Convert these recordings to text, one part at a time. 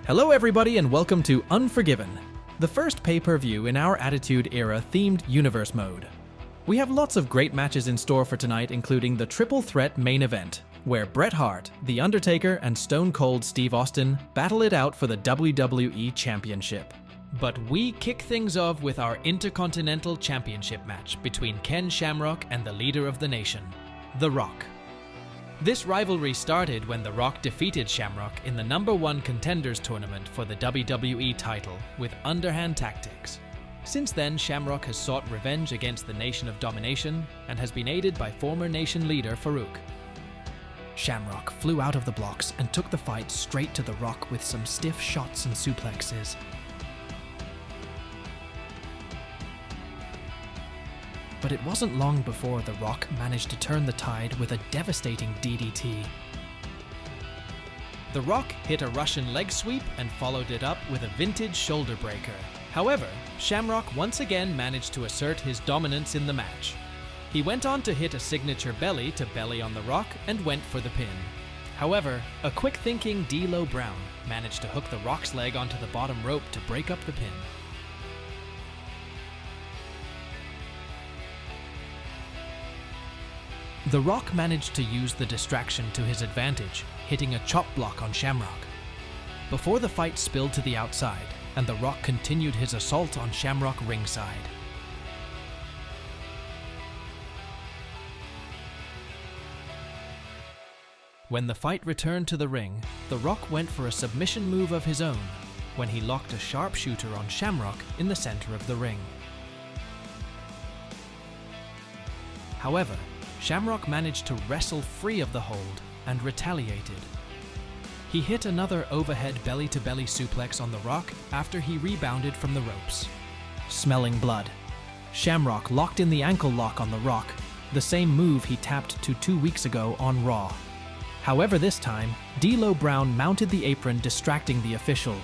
Hello everybody and welcome to Unforgiven, the first pay-per-view in our Attitude Era themed universe mode. We have lots of great matches in store for tonight, including the Triple Threat main event, where Bret Hart, The Undertaker, and Stone Cold Steve Austin battle it out for the WWE Championship. But we kick things off with our Intercontinental Championship match between Ken Shamrock and the leader of the nation, The Rock. This rivalry started when The Rock defeated Shamrock in the #1 contenders tournament for the WWE title with underhand tactics. Since then, Shamrock has sought revenge against the Nation of Domination and has been aided by former nation leader Farouk. Shamrock flew out of the blocks and took the fight straight to The Rock with some stiff shots and suplexes. But it wasn't long before The Rock managed to turn the tide with a devastating DDT. The Rock hit a Russian leg sweep and followed it up with a vintage shoulder breaker. However, Shamrock once again managed to assert his dominance in the match. He went on to hit a signature belly to belly on The Rock and went for the pin. However, a quick-thinking D'Lo Brown managed to hook The Rock's leg onto the bottom rope to break up the pin. The Rock managed to use the distraction to his advantage, hitting a chop block on Shamrock. Before the fight spilled to the outside, and The Rock continued his assault on Shamrock ringside. When the fight returned to the ring, The Rock went for a submission move of his own, when he locked a sharpshooter on Shamrock in the center of the ring. However, Shamrock managed to wrestle free of the hold and retaliated. He hit another overhead belly-to-belly suplex on The Rock after he rebounded from the ropes. Smelling blood, Shamrock locked in the ankle lock on The Rock, the same move he tapped to 2 weeks ago on Raw. However, this time, D'Lo Brown mounted the apron, distracting the official.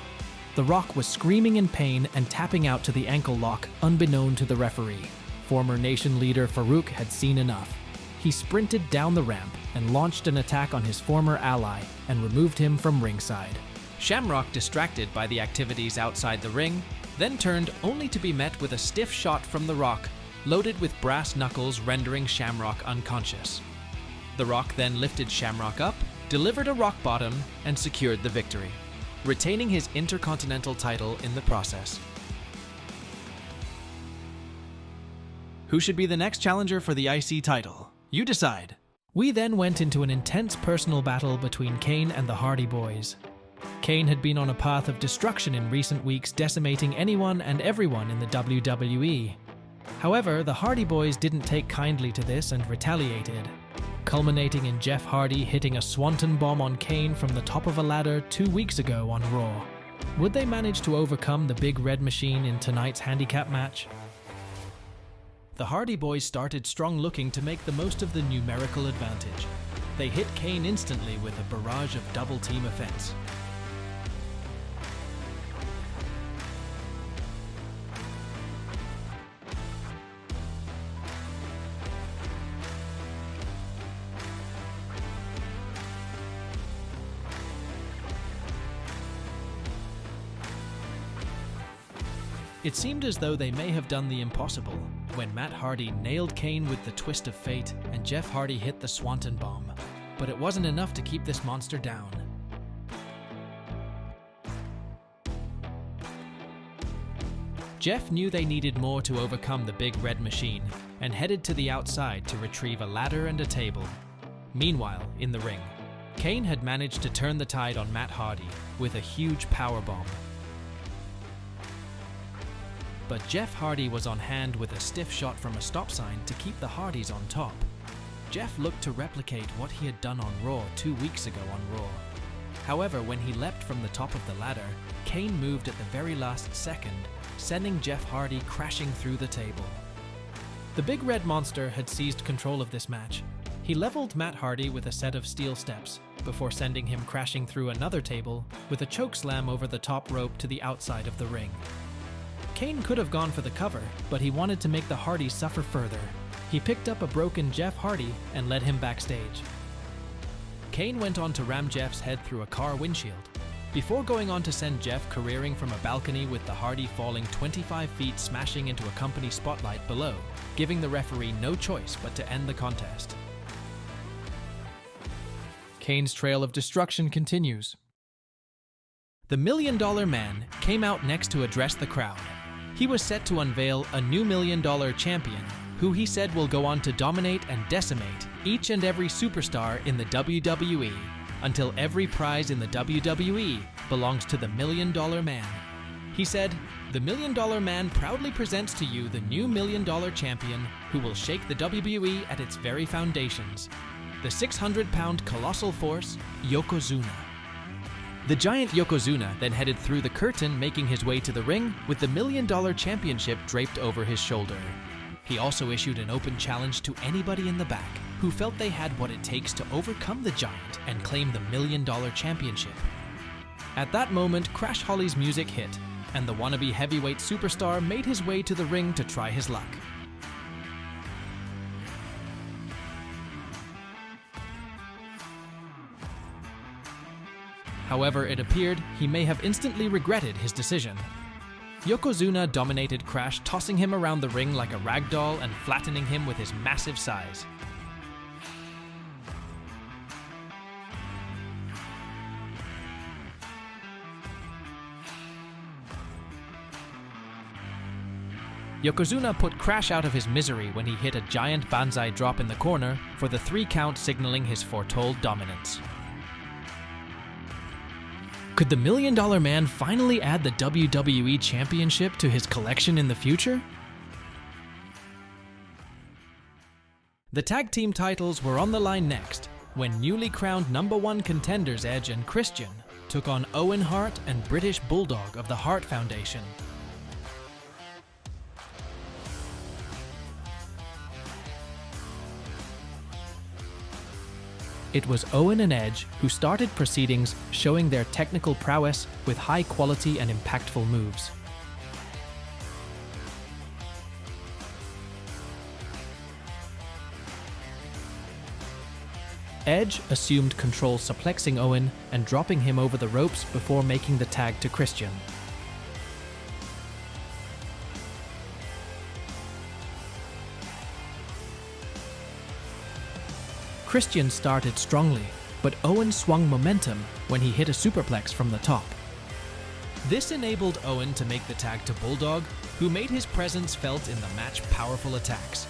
The Rock was screaming in pain and tapping out to the ankle lock unbeknown to the referee. Former nation leader Farouk had seen enough. He sprinted down the ramp and launched an attack on his former ally and removed him from ringside. Shamrock, distracted by the activities outside the ring, then turned only to be met with a stiff shot from The Rock, loaded with brass knuckles, rendering Shamrock unconscious. The Rock then lifted Shamrock up, delivered a rock bottom, and secured the victory, retaining his Intercontinental title in the process. Who should be the next challenger for the IC title? You decide. We then went into an intense personal battle between Kane and the Hardy Boys. Kane had been on a path of destruction in recent weeks, decimating anyone and everyone in the WWE. However, the Hardy Boys didn't take kindly to this and retaliated, culminating in Jeff Hardy hitting a swanton bomb on Kane from the top of a ladder 2 weeks ago on Raw. Would they manage to overcome the Big Red Machine in tonight's handicap match? The Hardy Boys started strong, looking to make the most of the numerical advantage. They hit Kane instantly with a barrage of double-team offense. It seemed as though they may have done the impossible when Matt Hardy nailed Kane with the twist of fate and Jeff Hardy hit the swanton bomb, but it wasn't enough to keep this monster down. Jeff knew they needed more to overcome the Big Red Machine and headed to the outside to retrieve a ladder and a table. Meanwhile, in the ring, Kane had managed to turn the tide on Matt Hardy with a huge powerbomb. But Jeff Hardy was on hand with a stiff shot from a stop sign to keep the Hardys on top. Jeff looked to replicate what he had done on Raw 2 weeks ago on Raw. However, when he leapt from the top of the ladder, Kane moved at the very last second, sending Jeff Hardy crashing through the table. The Big Red Monster had seized control of this match. He leveled Matt Hardy with a set of steel steps, before sending him crashing through another table with a chokeslam over the top rope to the outside of the ring. Kane could have gone for the cover, but he wanted to make the Hardys suffer further. He picked up a broken Jeff Hardy and led him backstage. Kane went on to ram Jeff's head through a car windshield. before going on to send Jeff careering from a balcony with the Hardy falling 25 feet smashing into a company spotlight below, giving the referee no choice but to end the contest. Kane's trail of destruction continues. The $1 Million Man came out next to address the crowd. He was set to unveil a new $1 Million champion, who he said will go on to dominate and decimate each and every superstar in the WWE, until every prize in the WWE belongs to the $1 Million Man. He said, "The $1 Million Man proudly presents to you the new $1 Million champion who will shake the WWE at its very foundations. The 600-pound colossal force, Yokozuna." The giant Yokozuna then headed through the curtain, making his way to the ring with the $1 Million championship draped over his shoulder. He also issued an open challenge to anybody in the back who felt they had what it takes to overcome the giant and claim the $1 Million championship. At that moment, Crash Holly's music hit, and the wannabe heavyweight superstar made his way to the ring to try his luck. However, it appeared he may have instantly regretted his decision. Yokozuna dominated Crash, tossing him around the ring like a rag doll and flattening him with his massive size. Yokozuna put Crash out of his misery when he hit a giant banzai drop in the corner for the 3 count, signaling his foretold dominance. Could the $1 Million Man finally add the WWE Championship to his collection in the future? The tag team titles were on the line next, when newly crowned #1 contenders Edge and Christian took on Owen, Hart and British Bulldog of the Hart Foundation. It was Owen and Edge who started proceedings, showing their technical prowess with high quality and impactful moves. Edge assumed control, suplexing Owen and dropping him over the ropes before making the tag to Christian. Christian started strongly, but Owen swung momentum when he hit a superplex from the top. This enabled Owen to make the tag to Bulldog, who made his presence felt in the match powerful attacks.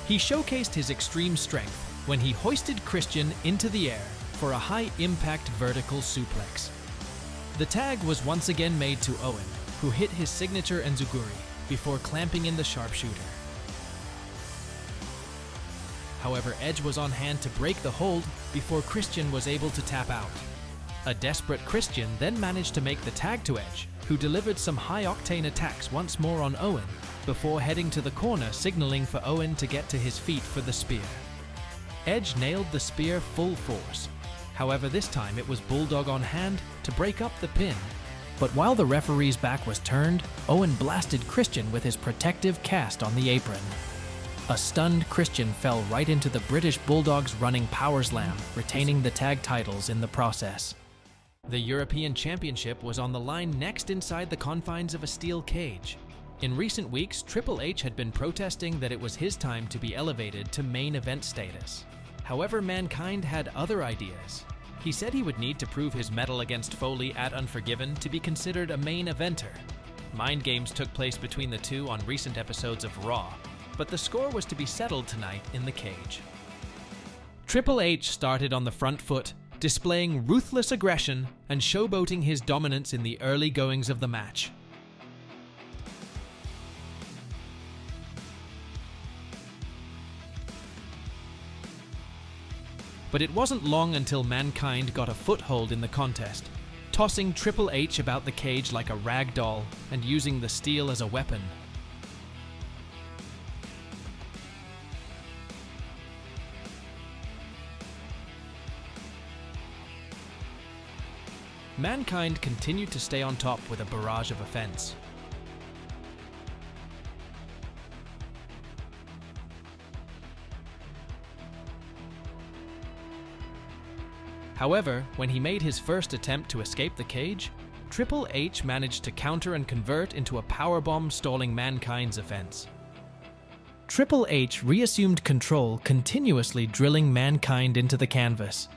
He showcased his extreme strength when he hoisted Christian into the air for a high-impact vertical suplex. The tag was once again made to Owen, who hit his signature enziguri before clamping in the sharpshooter. However, Edge was on hand to break the hold before Christian was able to tap out. A desperate Christian then managed to make the tag to Edge, who delivered some high-octane attacks once more on Owen, before heading to the corner, signaling for Owen to get to his feet for the spear. Edge nailed the spear full force. However, this time it was Bulldog on hand to break up the pin. But while the referee's back was turned, Owen blasted Christian with his protective cast on the apron. A stunned Christian fell right into the British Bulldog's running power slam, retaining the tag titles in the process. The European Championship was on the line next inside the confines of a steel cage. In recent weeks, Triple H had been protesting that it was his time to be elevated to main event status. However, Mankind had other ideas. He said he would need to prove his mettle against Foley at Unforgiven to be considered a main eventer. Mind games took place between the two on recent episodes of Raw, but the score was to be settled tonight in the cage. Triple H started on the front foot, displaying ruthless aggression and showboating his dominance in the early goings of the match. But it wasn't long until Mankind got a foothold in the contest, tossing Triple H about the cage like a rag doll and using the steel as a weapon. Mankind continued to stay on top with a barrage of offense. However, when he made his first attempt to escape the cage, Triple H managed to counter and convert into a powerbomb, stalling Mankind's offense. Triple H reassumed control, continuously drilling Mankind into the canvas.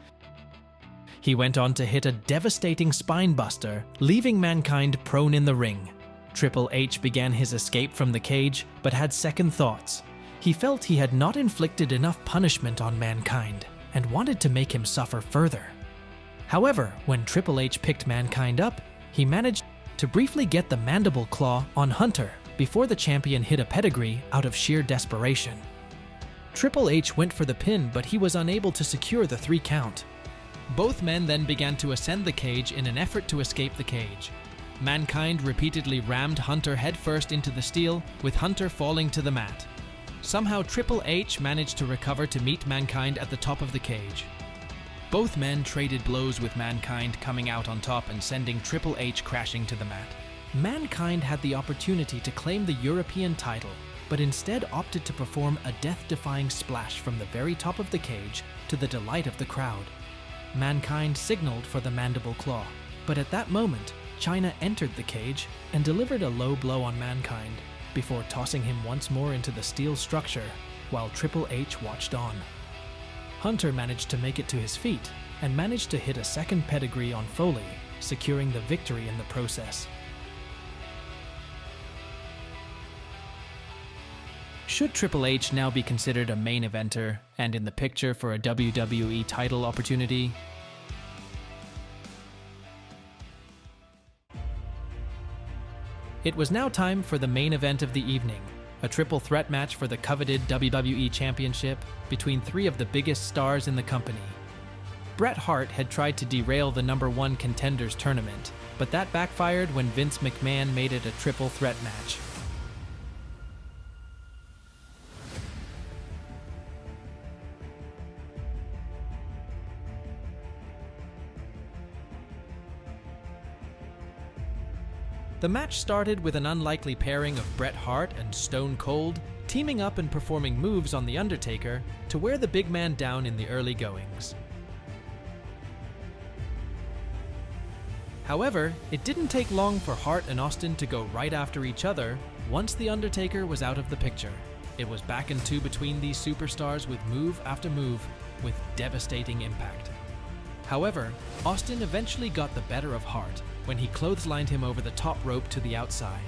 He went on to hit a devastating spinebuster, leaving Mankind prone in the ring. Triple H began his escape from the cage, but had second thoughts. He felt he had not inflicted enough punishment on Mankind, and wanted to make him suffer further. However, when Triple H picked Mankind up, he managed to briefly get the mandible claw on Hunter before the champion hit a pedigree out of sheer desperation. Triple H went for the pin, but he was unable to secure the 3 count. Both men then began to ascend the cage in an effort to escape the cage. Mankind repeatedly rammed Hunter headfirst into the steel, with Hunter falling to the mat. Somehow Triple H managed to recover to meet Mankind at the top of the cage. Both men traded blows, with Mankind coming out on top and sending Triple H crashing to the mat. Mankind had the opportunity to claim the European title, but instead opted to perform a death-defying splash from the very top of the cage, to the delight of the crowd. Mankind signaled for the mandible claw, but at that moment, Chyna entered the cage and delivered a low blow on Mankind, before tossing him once more into the steel structure, while Triple H watched on. Hunter managed to make it to his feet, and managed to hit a second pedigree on Foley, securing the victory in the process. Should Triple H now be considered a main eventer and in the picture for a WWE title opportunity? It was now time for the main event of the evening, a triple threat match for the coveted WWE Championship between 3 of the biggest stars in the company. Bret Hart had tried to derail the #1 Contenders tournament, but that backfired when Vince McMahon made it a triple threat match. The match started with an unlikely pairing of Bret Hart and Stone Cold teaming up and performing moves on The Undertaker to wear the big man down in the early goings. However, it didn't take long for Hart and Austin to go right after each other once The Undertaker was out of the picture. It was back and two between these superstars with move after move with devastating impact. However, Austin eventually got the better of Hart when he clotheslined him over the top rope to the outside.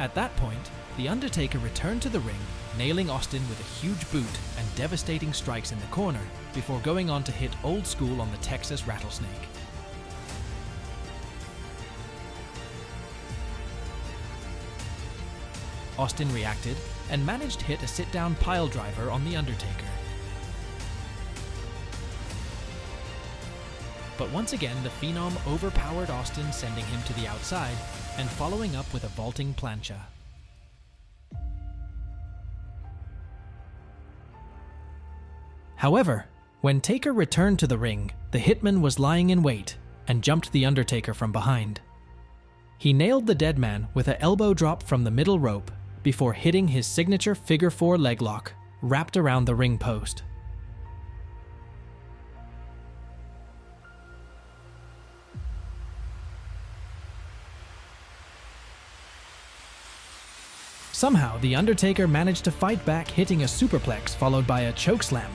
At that point, The Undertaker returned to the ring, nailing Austin with a huge boot and devastating strikes in the corner, before going on to hit Old School on the Texas Rattlesnake. Austin reacted and managed to hit a sit-down pile driver on The Undertaker. But once again, the Phenom overpowered Austin, sending him to the outside and following up with a vaulting plancha. However, when Taker returned to the ring, the Hitman was lying in wait and jumped The Undertaker from behind. He nailed the dead man with an elbow drop from the middle rope before hitting his signature figure 4 leg lock wrapped around the ring post. Somehow, The Undertaker managed to fight back, hitting a superplex followed by a chokeslam,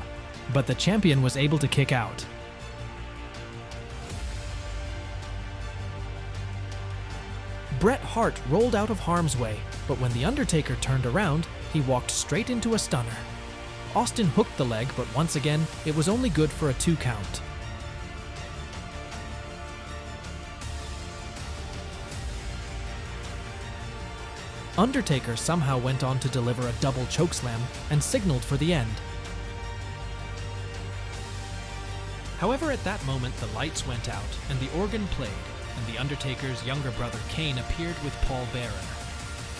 but the champion was able to kick out. Bret Hart rolled out of harm's way, but when The Undertaker turned around, he walked straight into a stunner. Austin hooked the leg, but once again, it was only good for a 2 count. Undertaker somehow went on to deliver a double chokeslam and signaled for the end. However, at that moment, the lights went out and the organ played, and The Undertaker's younger brother Kane appeared with Paul Bearer.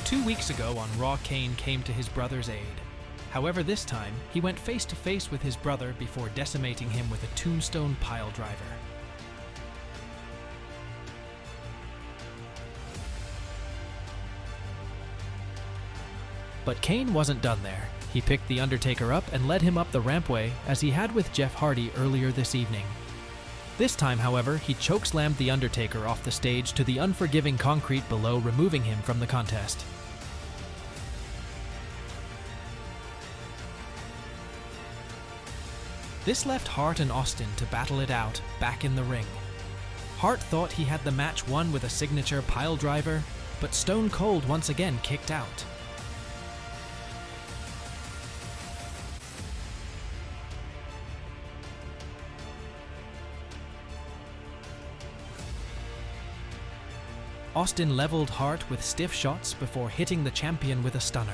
2 weeks ago on Raw, Kane came to his brother's aid. However, this time, he went face to face with his brother before decimating him with a tombstone pile driver. But Kane wasn't done there. He picked The Undertaker up and led him up the rampway as he had with Jeff Hardy earlier this evening. This time, however, he chokeslammed The Undertaker off the stage to the unforgiving concrete below, removing him from the contest. This left Hart and Austin to battle it out back in the ring. Hart thought he had the match won with a signature pile driver, but Stone Cold once again kicked out. Austin leveled Hart with stiff shots before hitting the champion with a stunner.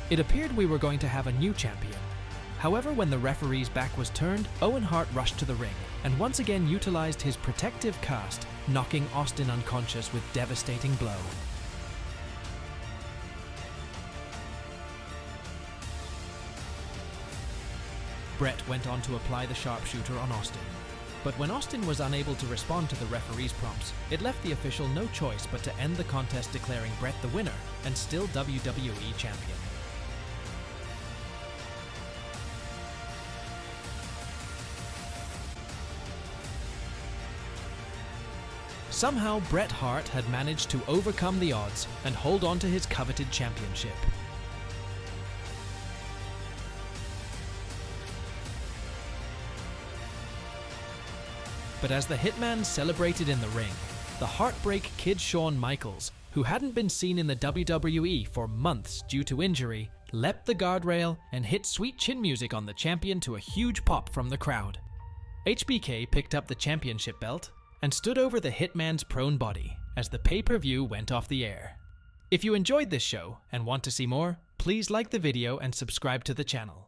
It appeared we were going to have a new champion. However, when the referee's back was turned, Owen Hart rushed to the ring and once again utilized his protective cast, knocking Austin unconscious with devastating blow. Bret went on to apply the sharpshooter on Austin. But when Austin was unable to respond to the referee's prompts, it left the official no choice but to end the contest, declaring Bret the winner and still WWE champion. Somehow, Bret Hart had managed to overcome the odds and hold on to his coveted championship. But as the Hitman celebrated in the ring, the Heartbreak Kid Shawn Michaels, who hadn't been seen in the WWE for months due to injury, leapt the guardrail and hit sweet chin music on the champion to a huge pop from the crowd. HBK picked up the championship belt and stood over the Hitman's prone body as the pay-per-view went off the air. If you enjoyed this show and want to see more, please like the video and subscribe to the channel.